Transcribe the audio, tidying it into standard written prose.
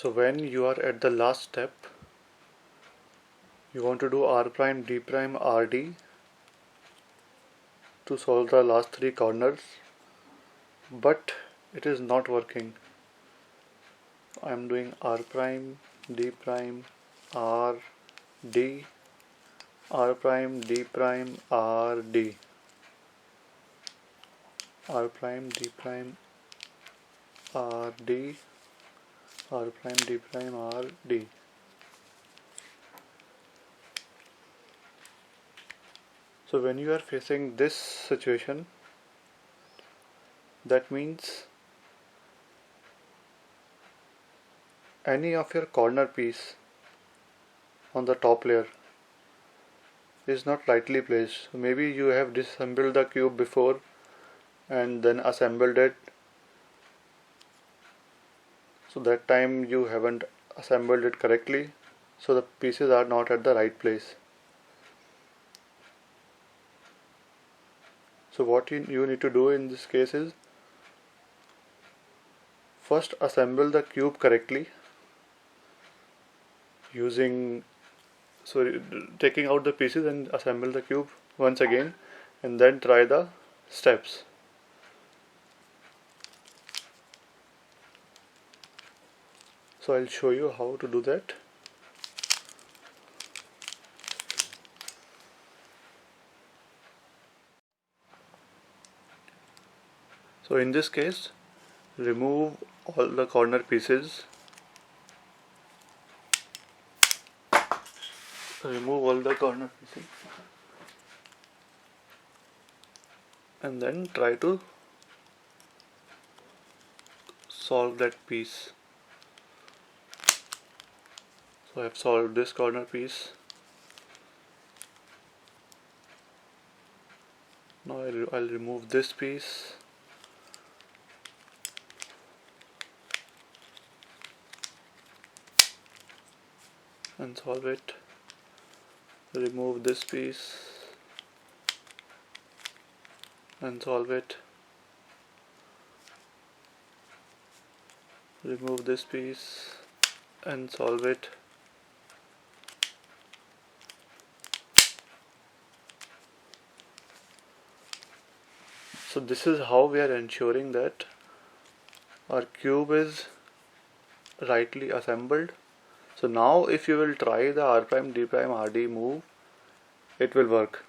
So when you are at the last step, you want to do R prime, D prime, RD to solve the last three corners, but it is not working. I am doing R prime, D prime, R, D, R prime, D prime, R, D, R prime, D prime, R, D, R prime, D prime, R, D. So when you are facing this situation, that means any of your corner piece on the top layer is not rightly placed. So maybe you have disassembled the cube before and then assembled it. So that time you haven't assembled it correctly, so the pieces are not at the right place. So what you need to do in this case is first assemble the cube correctly taking out the pieces and assemble the cube once again, and then try the steps. So I'll show you how to do that. So in this case, remove all the corner pieces. And then try to solve that piece. So I have solved this corner piece. Now I'll remove this piece. And solve it. Remove this piece and solve it. Remove this piece and solve it. So this is how we are ensuring that our cube is rightly assembled. So now if you will try the R prime, D prime, RD move, it will work.